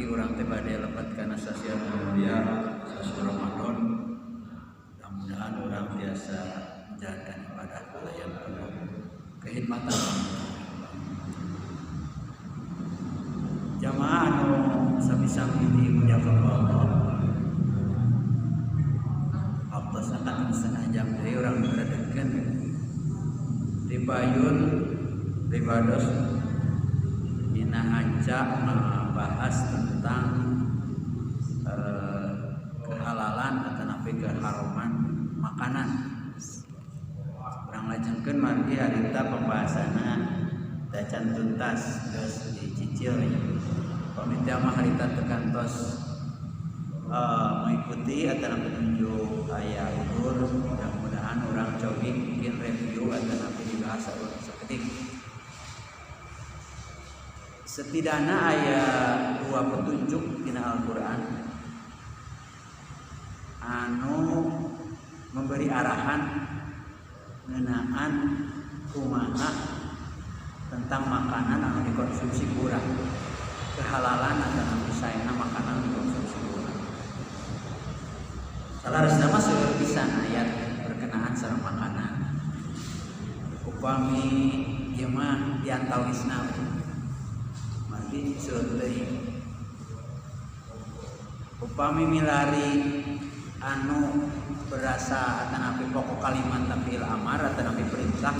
Margi urang teh bade lepat kana sasian mulia sasi Ramadan. Mudah-mudahan urang biasa menjalankan ibadah pelayan penuh kehidmatan. Jamaah anu sami-sami dimuliakan Allah. Waktu sakan setengah jam deui urang ngaradekeun di payun ribados dina hanca membahas tentang kehalalan atau napi keharaman makanan. Urang lajengkeun margi harita pembahasanna dacan tuntas geus dicicil. Pamit mah harita tekantos mengikuti atau penunjuk aya ukur. Mudah-mudahan orang cobi bikin review atau nanti dibahas seketik. Setidaknya aya 2 petunjuk dina Al-Qur'an anu memberi arahan ngeunaan kumaha tentang makanan anu dikonsumsi kurang, kehalalan atau nanti saena makanan dikonsumsi kurang. Salarasna mah seueur pisan ayat berkenaan sareng makanan. Upami ieu mah diantawisna margi seueur teuing. Upami milari anu berasa atanapi pokok kalimat tapi amar atanapi perintah,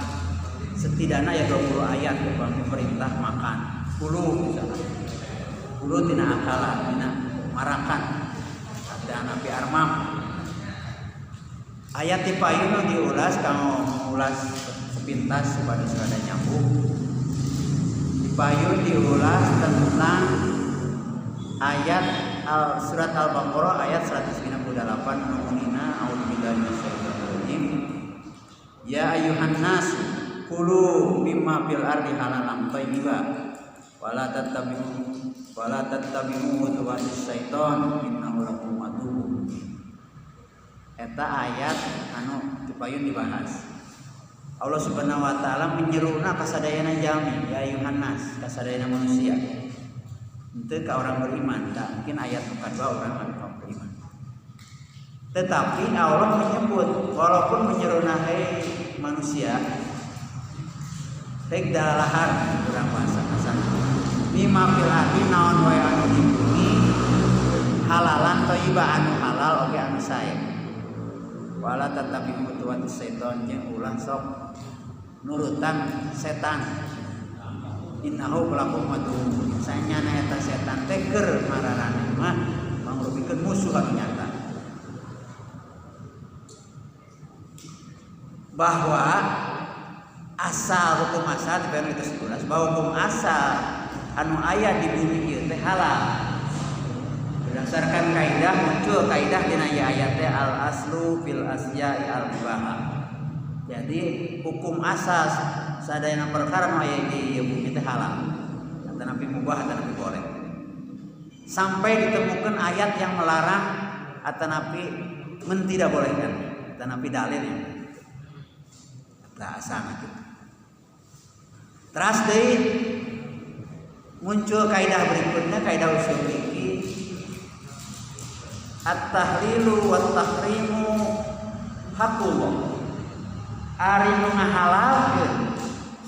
setidaknya ya 20 ayat upami perintah makan 10 misalnya 10 tina akalan tina marakan dan napi armam. Ayat di payun diulas kalau mengulas sepintas pada serada nyambung. Di payun diulas tentang ayat surat Al-Baqarah ayat 198 numunina a'udzubillahi minasyaitonir rajim. Ya ayyuhan nas kulu mimma fil ardi halalan thayyiban wala tattabi'u khutuwatis syaiton innahu lakum aduwwun. Eta ayat anu dipayun dibahas. Allah Subhanahu wa taala menyeruna ka sadayana jalmi, ya ayyuhan nas, ka sadayana manusia. Henteu ka orang beriman, tak mungkin ayat nu kadua orang anu beriman. Tetapi Allah menyebut walaupun menyeruna hei manusia, rek dalahar urang bahasa kasana. Mimma fil ardi naon wae anu di bumi halalan thayyiban anu halal oge anu sae. Wala tatabi khutuwatis syaiton jeung ulah sok nurutan setan. Innahu lakum aduwwun. Sanyana eta setan teh keur mararane mah mangrupikeun musuh anu nyata. Bahwa asal hukum asal dipayun itu 11 bahwa hukum asal anu aya di bumi ieu teh halal. Berdasarkan kaidah muncul kaidah dina ayat teh al aslu fil asya'i al mubahah. Jadi hukum asas sadayana perkara nu aya di bumi teh halal. Atanapi mubah atanapi boleh. Sampai ditemukan ayat yang melarang atanapi tidak bolehkan. Atanapi dalilnya. Tah asana kitu. Terus deui muncul kaidah berikutnya kaidah usul fikih at-tahlilu wat-tahrimu haqqullah. Ari nu ngahalalkeun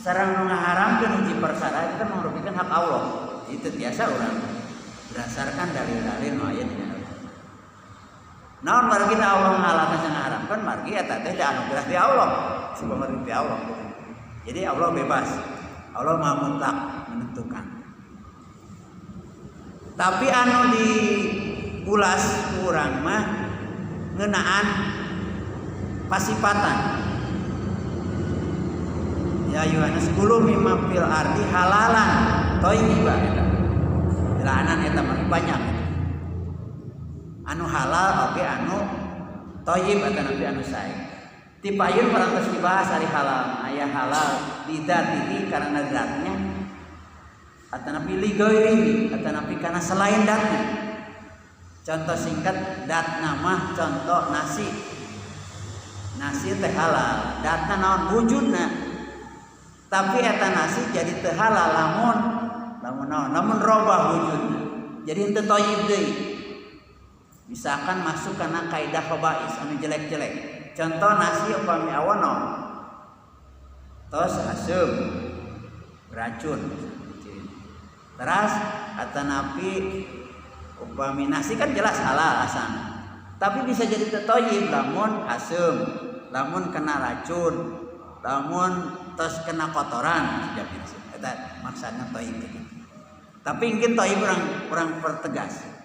sareng nu ngaharamkeun hiji perkara itu merupakan hak Allah. Itu biasa orang berdasarkan dalil-dalil nu aya dina Al-Qur'an. Naon margi Allah ngahalalkeun jeung ngaharamkeun margi eta teh anugerah ti Allah, subhanahu wa Allah. Jadi Allah bebas. Allah Maha Mutlak menentukan. Tapi anu di ulas kurang mah ngeunaan pasipatan. Ya Yohanes kulu mimma fil ardi halalan thayyiban eta. Delanan eta mah banyak. Anu halal oge anu thayyib eta nabi anu sae. Ti payun parantos dibahas ari halal, aya halal lidatihi karena zatnya atanapi li ghairihi atanapi kana selain datnya. Contoh singkat datna mah contoh nasi. Nasi teh halal, datna naon wujudna. Tapi eta nasi jadi teu halal lamun naon, lamun robah wujudna. jadi henteu thayyib deui. Misalkan masuk kana kaidah khaba'is anu jelek-jelek. Contoh nasi upami awono tos asem beracun. Teras atanapi upami nasi kan jelas halal asana. Tapi bisa jadi tetoyib lamun asem, lamun kena racun, lamun tos kena kotoran jadi eta maksudna toyib. Tapi mungkin toyib orang pertegas.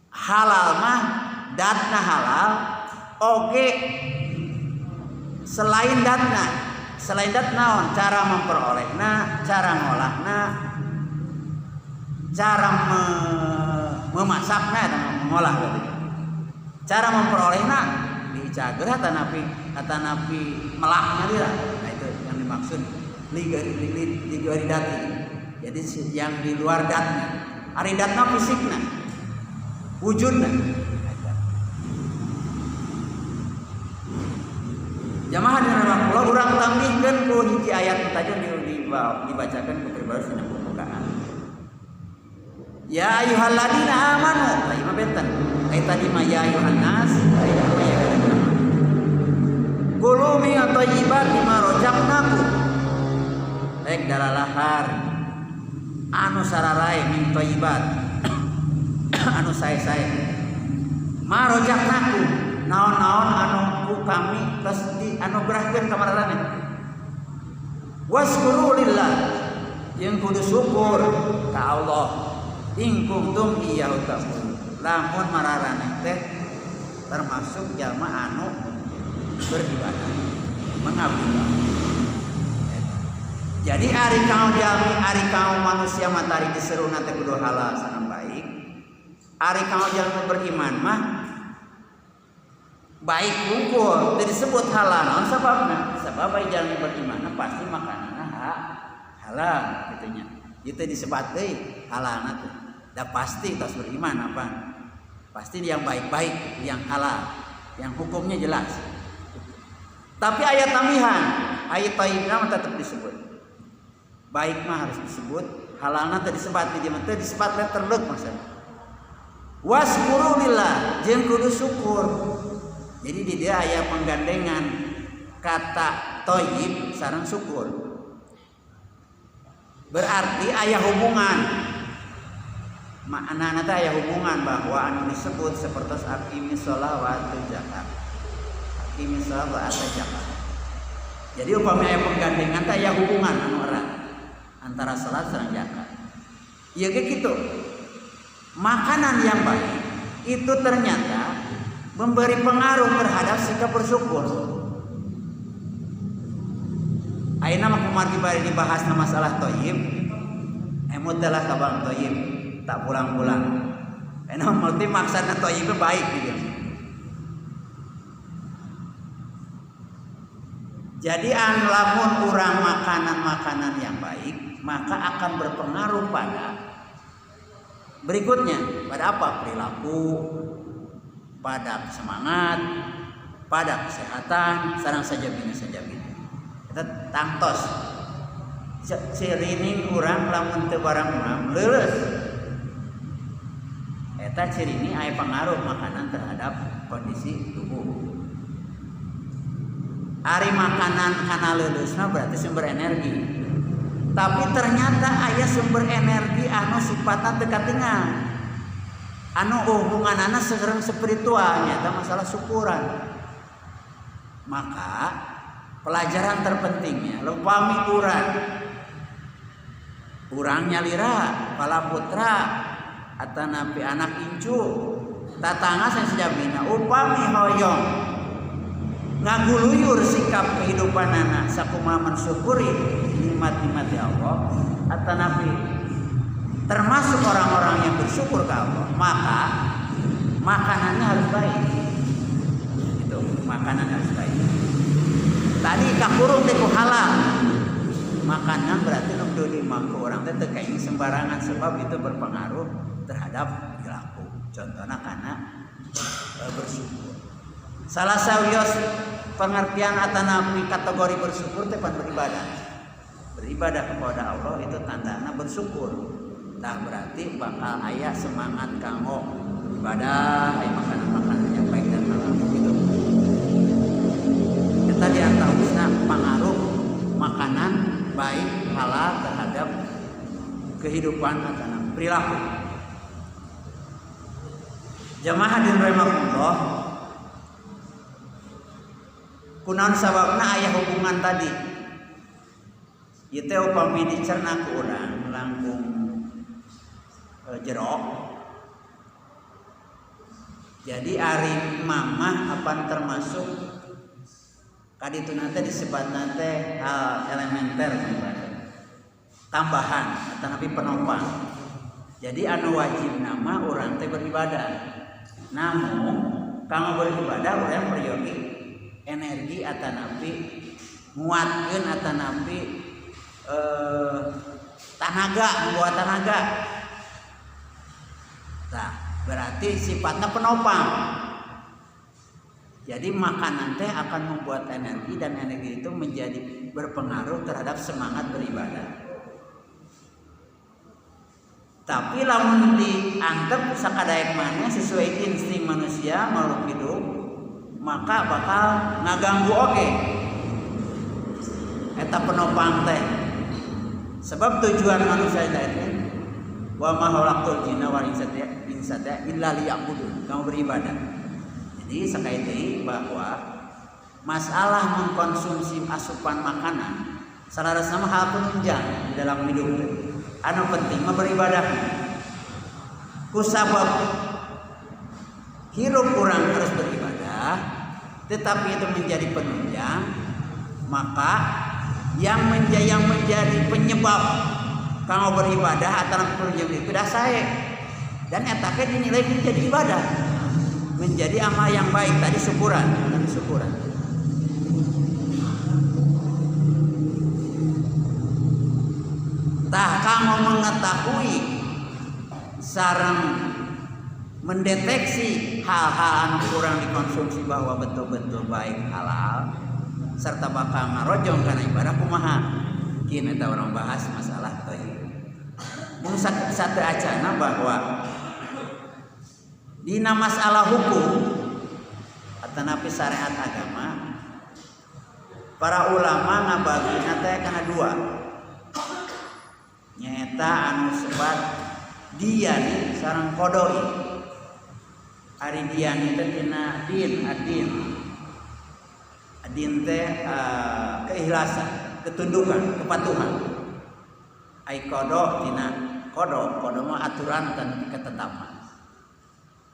Halal mah datna halal, oke selain dat naon cara memperolehna, cara ngolahna, cara memasakna dan mengolah gitu. Cara memperolehna dicager atanapi melaknya dia. Nah itu yang dimaksud ligari dati. Jadi yang di luar datna, ari datna fisikna, wujudna. Jamaah dengan Allah urang tambihkeun ku hiji ayat tadi dibacakan ke pribadi dina pembukaan. Ya ayyuhalladzina amanu, lain mah benten. Ai tadi mah ya ayyuhan nas, ai mah ya kulu min thayyibati ma razaqnakum. Baik dalalahar anu sararae min thayyibat. Anu sae-sae. Ma razaqnakum, naon-naon anu ku kami tos dianugerahkeun ka mararane. Waskuru lillah, yang kudu syukur ka Allah. In kuntum iyyahu ta'budun. Lamun mararane teh termasuk jalma anu beribadah, mengabdi. Jadi ari kaum jalmi, ari kaum manusia matari diseruna teh kudu halal sareng baik. Ari kaum jalmi beriman mah baik hukum teu disebut halal. Naon sababna? Sabab ai jalmi beriman pasti makananna halal kitunya. Itu disebut deui halalna teh. Da pasti tos beriman apa? Pasti yang baik-baik, yang halal, yang hukumnya jelas. Tapi ayat tambihan, ayat thayyibna mah tetap disebut. Baik mah harus disebut, halalna teh disebut di mah teh disebut letter leuk maksudna. Waskuru lillah, jeung kudu syukur. Jadi di dia aya penggandengan kata thayyib sareng syukur. Berarti aya hubungan. Maknana teh aya hubungan bahwa anu disebut sapertos aqimis shalah wa atuz zakat. Aqimis shalah wa atuz zakat. Jadi upami aya penggandengan teh aya hubungan anu erat antara salat sareng zakat. Ieu ge kitu. Makanan yang baik itu ternyata memberi pengaruh terhadap sikap bersyukur. Ayeuna mah kumargi bari dibahas masalah thayyib. Emut adalah kabang thayyib. Tak pulang-pulang. Enak berarti maksudnya thayyib baik gitu. Jadi lamun urang makanan-makanan yang baik, maka akan berpengaruh pada berikutnya, pada apa? Perilaku, pada semangat, pada kesehatan, sareng sajabina. Kita tangtos. Cirining urang lamun teu barang urang leuleus. Eta ciri ini aya pengaruh makanan terhadap kondisi tubuh. Ari makanan kana leuleusna berarti sumber energi. Tapi ternyata aya sumber energi anu sifatna teu katingal. Anu hubunganana sareng spiritual nya eta masalah syukuran. Maka pelajaran terpentingnya leumpami urang nyalira pala putra atanapi anak incu tatangga sajabina upami hoyong ngaguluyur sikap kehidupan anak sakumaha mensyukuri nikmat-nikmat Allah atanapi termasuk orang-orang yang bersyukur ke Allah, maka makanannya harus baik. Itu makanan harus baik. Tadi kakurung teh halal. Makanan berarti nuju di mangku orang teh teu kaing sembarangan sebab itu berpengaruh terhadap perilaku. Contohnya karena bersyukur. Salah sawios pengertian atanapi kategori bersyukur teh pan beribadah. Beribadah kepada Allah itu tandana bersyukur. Nah berarti bakal aya semangat kanggo ibadah, aya makanan-makanan yang baik dan halal gitu. Kita diantaranya pengaruh makanan baik halal terhadap kehidupan atau perilaku. Jamaah hadirin rahimakumullah, kunaon sababna aya hubungan tadi? Ieu teh upami dicerna ku urang langkung jerok. Jadi ari mamah apan termasuk kadituna teh disebutna teh hal elementer tambahan atau nabi penopang. Jadi anu wajib nama urang teh beribadah. Namun kanggo beribadah urang peryogi energi atau nabi nguatkeun atau nabi tenaga, membuat tenaga. Nah, berarti sifatnya penopang. Jadi makanan teh akan membuat energi dan energi itu menjadi berpengaruh terhadap semangat beribadah. Tapi lamun diantep sakadaek maneh sesuai insting manusia makhluk hidup, maka bakal ngaganggu oge. Eta penopang teh. Sebab tujuan manusia itu wa ma khalaqtul jinna wal insa illa liya'budun, kamu beribadah. Jadi sekali deui bahwa masalah mengkonsumsi asupan makanan salarasna mah hal penunjang di dalam hidup. Anu penting mah beribadah. Kusabab hirup urang terus beribadah, tetapi itu menjadi penunjang, maka yang menjadi penyebab kamu beribadah atau penunjang ibadah saya dan eta teh dinilai menjadi ibadah, menjadi amal yang baik tadi syukuran dan syukuran. Tah kamu mengetahui sareng mendeteksi hal-hal anu kurang dikonsumsi bahwa betul-betul baik halal serta bakal ngarojong kana ibadah kumaha. Kieu eta urang bahas masalah tauhid. Mun satu acana bahwa dina masalah hukum atau napi syariat agama para ulama ngabagina teh kana dua. Nyaeta anu sebat dian sareng qodoi. Ari dian teh tina adin teh keikhlasan, ketundukan, kepatuhan. Ai qodho tina qodho mah aturan dan ketetapan.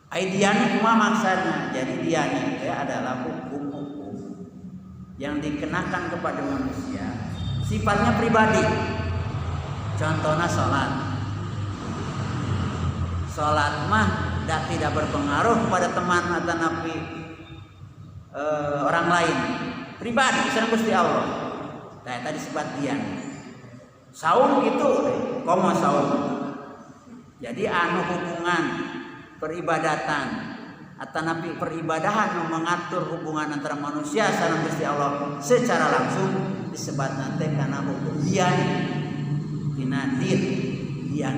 Ai dian kumaha maksudna? Jadi dian itu adalah hukum-hukum yang dikenakan kepada manusia, sifatnya pribadi. Contohnya sholat mah tidak berpengaruh pada teman atau nabi orang lain, pribadi sareng Gusti Allah. Nah, tadi disebut dian. Saum gitu, komo saum. Jadi anu hubungan peribadatan atau nabi peribadahan yang mengatur hubungan antara manusia sareng Gusti Allah secara langsung disebut nanti karena hukum dian. Dian.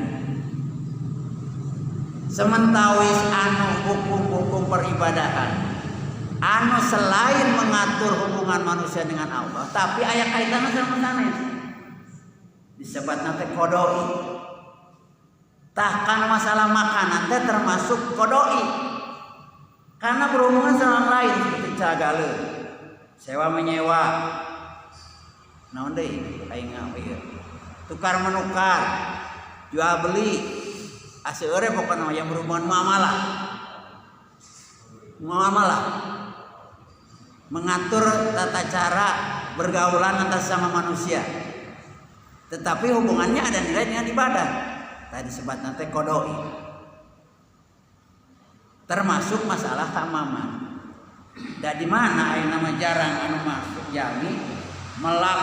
Sementawis anu hukum-hukum peribadahan anu selain mengatur hubungan manusia dengan Allah, tapi aya kaitanna sareng sanes disebut nanti qodoi. Tah kana masalah makanan teh termasuk qodoi karena berhubungan sama lain seperti cagale, sewa menyewa, naon deui aing ngapir, tukar menukar, jual beli, aseure pokoknya yang berhubungan muamalah, mengatur tata cara bergaulan antar sama manusia, tetapi hubungannya ada nilai dengan ibadah. Tadi disebut nanti qodoi, termasuk masalah keamanan. Dan di mana ayo nama jarang anu masuk jami melak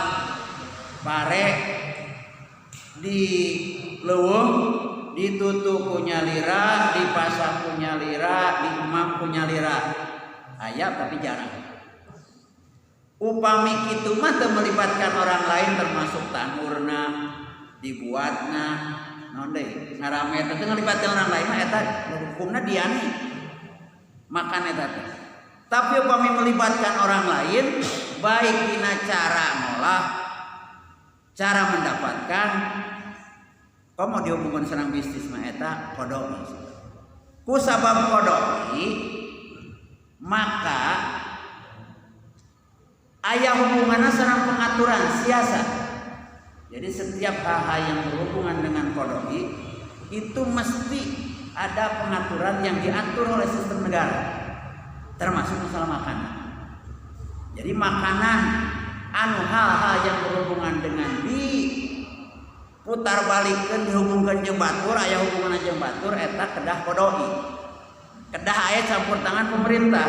pare di leuweung ditutup punya lira, dipasang punya lira, diimam punya lira. Aya tapi jarang. Upami kitu mah teu melibatkan orang lain termasuk tanurna, dibuatna, naon deui ngarame eta teh ngalibatkeun orang lain mah eta hukumna diani makan eta teh. Tapi upami melibatkan orang lain baik dina cara ngolah, cara mendapatkan, komo dihubungkan sareng bisnis mah eta kodoi. Ku sabab kodoi maka aya hubunganna sareng pengaturan siasat. Jadi setiap hal-hal yang berhubungan dengan kodoi itu mesti ada pengaturan yang diatur oleh sistem negara, termasuk masalah makanan. Jadi makanan anu hal-hal yang berhubungan dengan diputar balikkan dihubungkan jeung batur, aya hubungan jeung batur eta kedah kodoi. Kedah aya campur tangan pemerintah.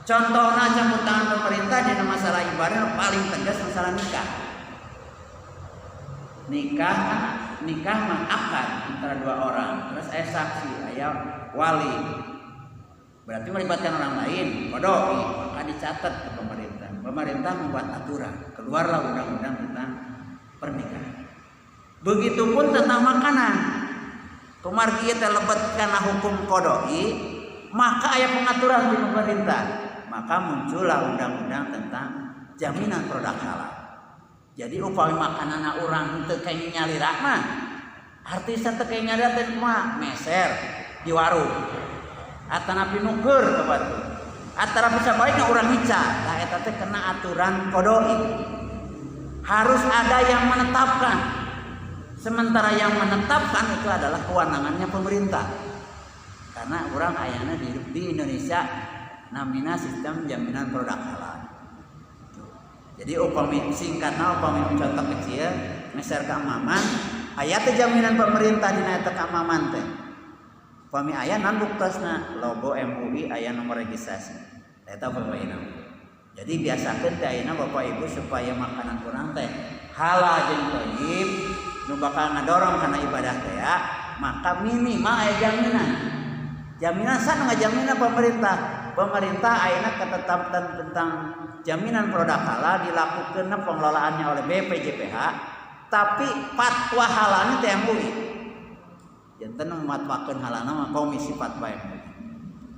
Contohna campur tangan pemerintah di masalah ibadah paling tegas masalah nikah. Nikah mah akad antara dua orang, terus aya saksi, aya wali. Berarti melibatkan orang lain, kodoi, maka dicatat ke pemerintah. Pemerintah membuat aturan, keluarlah undang-undang tentang pernikahan. Begitupun tentang makanan. Kumargi teh lebet kana hukum kodoi, maka aya pengaturan di pemerintah. Maka muncullah undang-undang tentang jaminan produk halal. Jadi upami makanan urang teu kenging nyalirah mah, artisan teu kenging nyalirah teh mah meser di warung. Atanapi nuker ke batu. Atara bisa baiknya orang hica. Nah eta teh kena aturan kodoi. Harus ada yang menetapkan. Sementara yang menetapkan itu adalah kewenangannya pemerintah. Karena orang ayana di Indonesia namina sistem jaminan produk halal. Jadi upami singkatna upami contoh kecil meser keamaman, aya teh jaminan pemerintah dina eta keamaman teh. Upami aya nan buktasna logo MUI aya nomor registrasi. Eta pemainna. Jadi biasakeun teh ayeuna Bapak Ibu supaya makanan kurang teh halal jeung thayyib nu bakal ngadorong kana ibadah teh ya, maka minimal aya jaminan. Jaminan sana ngajaminan pemerintah. Pemerintah ayeuna ketetapan tentang jaminan produk halal dilakukan pengelolaannya oleh BPJPH, tapi fatwa halalnya teh MUI. Janten mematwakeun halalna mah komisi fatwa MUI.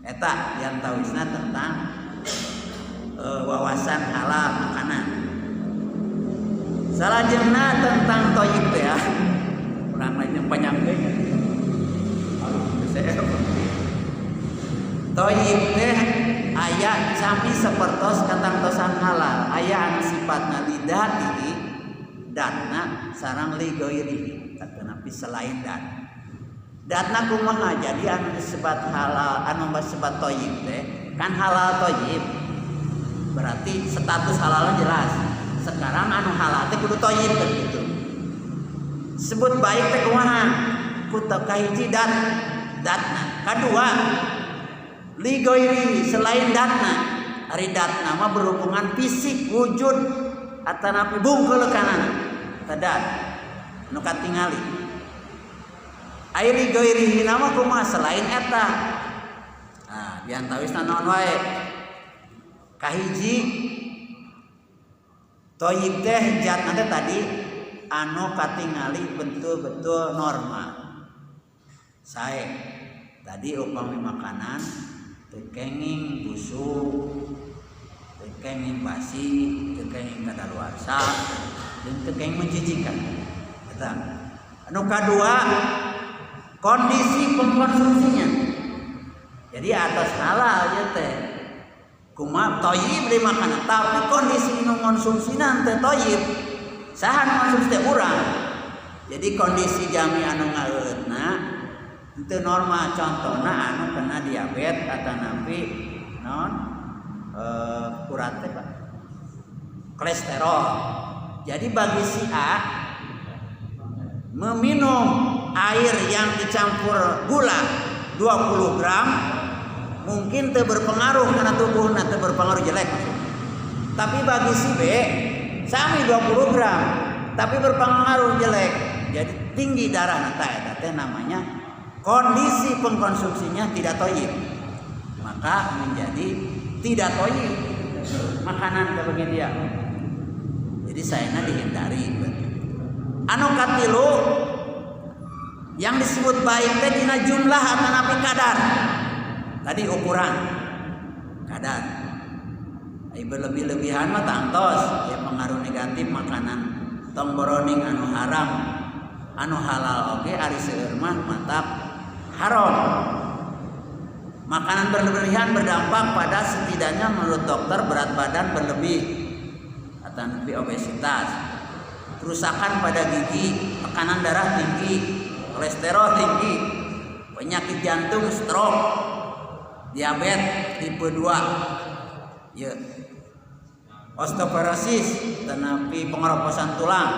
Eta yang tawisna tentang wawasan halal makanan. Salajengna tentang thayyib teh ya. Urang lain panjangkeun. Thayyib teh aya sami sapertos katangtosan halal, aya anu sifatna lidati datna sareng li ghairihi, katanapi selain dat. Datna kumaha? Jadi anu disebut halal, anu disebut thayyib teh kan halal thayyib. Berarti status halalnya jelas. Sekarang anu halal teh kudu thayyib kan gitu. Sebut baik teh kumaha? Kudu kahiji datna. Kadua li ghairihi selain datna. Ari datna mah berhubungan fisik wujud atanapi bungkul kanana. Tadat nu katingali. Ai li ghairihi nama kumaha selain eta. Nah, diantawisna naon wae. Kahiji thayyib teh jatna teh tadi anu katingali betul-betul norma. Sae tadi upami makanan teu kenging busuk, teu kenging basi, teu kenging kadaluarsa, jeung teu kenging menjijikan. Eta. Anu kadua kondisi pengkonsumsinya. Jadi atas halal ya teh kumaha thayyib di makanan, tapi kondisi nu konsumsina teh thayyib. Saha nu konsumsi teh urang. Jadi kondisi jami anu ngaeutna teu normal, contohna anu kena diabetes atanapi naon urat teh Pak. Kolesterol. Jadi bagi si A meminum air yang dicampur gula 20 gram mungkin teu berpengaruh karena tubuhna teu berpengaruh jelek. Tapi bagi si B sami 20 gram tapi berpengaruh jelek. Jadi tinggi darah eta teh namanya kondisi pengkonsumsinya tidak thayyib. Maka menjadi tidak thayyib makanan bagi dia. Jadi sayana dihindari. Anu katilu Yang disebut baik teh dina jumlah atanapi kadar. Tadi ukuran kadar. Ai berlebih-lebihan mah tangtos ya pengaruh negatif makanan tong boroning anu haram, anu halal oge ari seueur mah mantap haram. Makanan berlebihan berdampak pada setidaknya menurut dokter berat badan berlebih atau obesitas, kerusakan pada gigi, tekanan darah tinggi, kolesterol tinggi, penyakit jantung, stroke, diabetes tipe 2, ya, osteoporosis, tenapi pengeroposan tulang,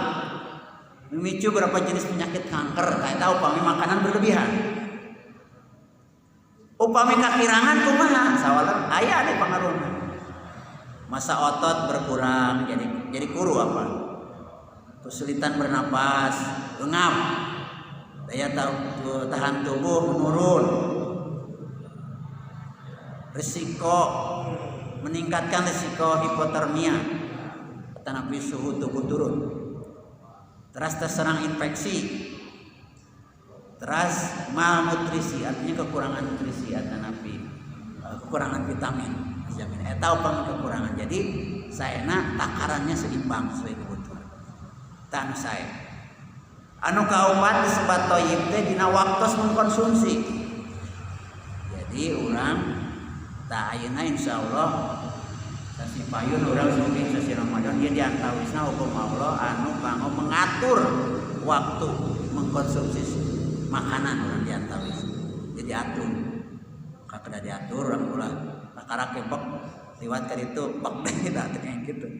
memicu beberapa jenis penyakit kanker. Kayak tahu upami makanan berlebihan. Upami kakirangan kumaha? Sawalan aya ade pangaruhna. Masa otot berkurang jadi kuru apa? Kesulitan bernapas, engap, daya tahan tubuh menurun, risiko meningkatkan risiko hipotermia, tanapi suhu tubuh turun, terserang infeksi, malnutrisi artinya kekurangan nutrisi atau kekurangan vitamin. Tahu kekurangan. Jadi saena takarannya seimbang sesuai kebutuhan. Tan saya. Anu kaopat disebut thayyib teh dina waktos mengkonsumsi. Jadi urang ta ayeuna insyaallah sasi payun urang sugi sasi Ramadan dia diantawisna hukum Allah anu kanggo mengatur waktu mengkonsumsi makanan urang diantawis. Jadi atur. Kakeda diatur urang ulah kakara kebek liwat ka ditu bek deui tah kayak gitu.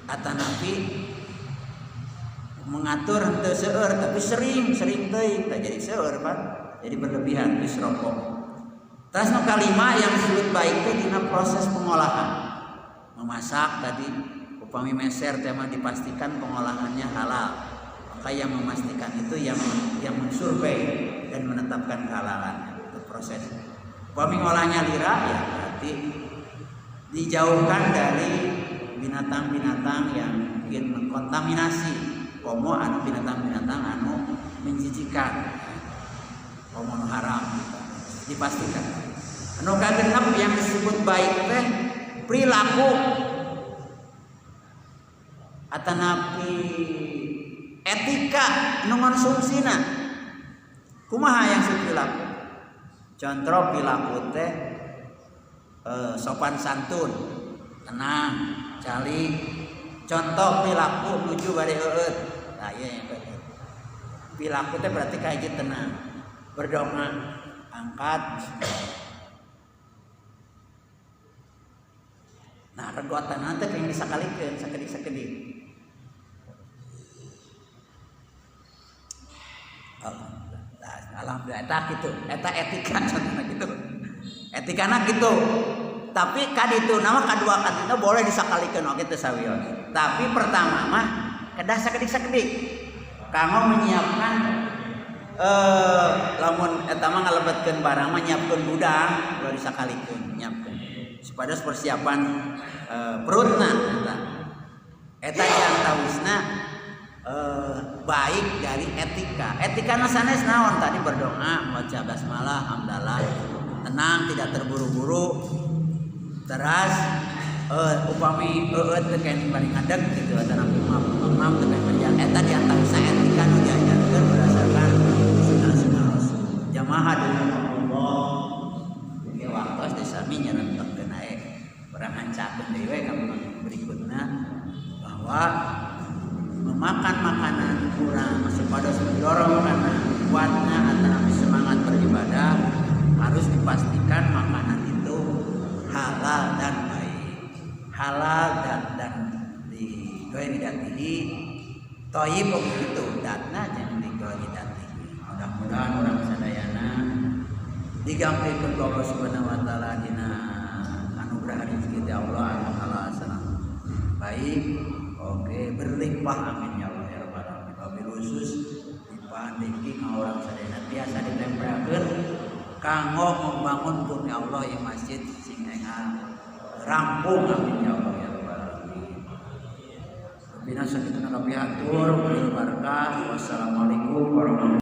Atanapi mengatur henteu seueur tapi sering teuing tah jadi seueur Pak. Jadi berlebihan geus rokok. Terus nu kalima yang disebut baik teh dina proses pengolahan. Memasak tadi upami meser teh mah dipastikan pengolahannya halal. Maka yang memastikan itu yang mensurvei dan menetapkan kehalalannya. Proses upami ngolahnya lira ya berarti dijauhkan dari binatang-binatang yang mungkin mengkontaminasi komo anu binatang-binatang anu menjijikan komo haram gitu. Dipastikan anu kagenep yang disebut baik teh perilaku atanapi etika nu konsumsina kumaha yang perilaku. Contoh perilaku teh sopan santun, tenang, calik. Contoh perilaku nuju bade eueut. Nah, ieu yang betul. Perilaku teh berarti kayak tenang. Berdoa, angkat. Nah, regotan teh yang disakalikeun sakedik-sakedik. Alhamdulillah eta etika contohna gitu. Etikana gitu. Tapi kaditu nama kadua kaditu boleh disakalikeun oge teh sawios. Tapi pertama mah kedah sakedik-sakedik. Kanggo menyiapkan lamun eta mah ngalebetkeun barang mah nyiapkeun gudang, boleh disakalikeun nyiapkeun. Supados persiapan perutna eta. Eta jantawisna baik dari etika. Etika sanes naon tadi berdoa, baca basmalah, hamdalah, tenang, tidak terburu-buru. Terus upami eueut teh kain bari ngadeg gitu atau mam teh kain berjalan. Eta di antara etika nu diajarkeun berdasarkan sunnah Rasul. Jamaah dengan Allah. Ge waktos teh sami nyarentekkeun ae. Urang hancakeun deui we ka berikutna bahwa memakan makanan kurang supados mendorong karena kuatnya atau semangat beribadah harus dipastikan makanan itu halal dan baik, halal dan digoyidatihi thayyib begitu datna jangan digoyidatihi. Mudah-mudahan orang sadayana digampikeun ku Allah Subhanahu wa taala dina anugerah rezeki Allah anu halal sareng baik. Oke, berlimpah amin ya Allah ya rabbal alamin. Wabil khusus limpahan rezeki ka urang sadayana biasa ditempelkeun kanggo membangun bumi Allah yang masjid sing rampung amin ya Allah ya rabbal alamin. Dina sakitu kapihatur bil barakah. Wassalamualaikum warahmatullahi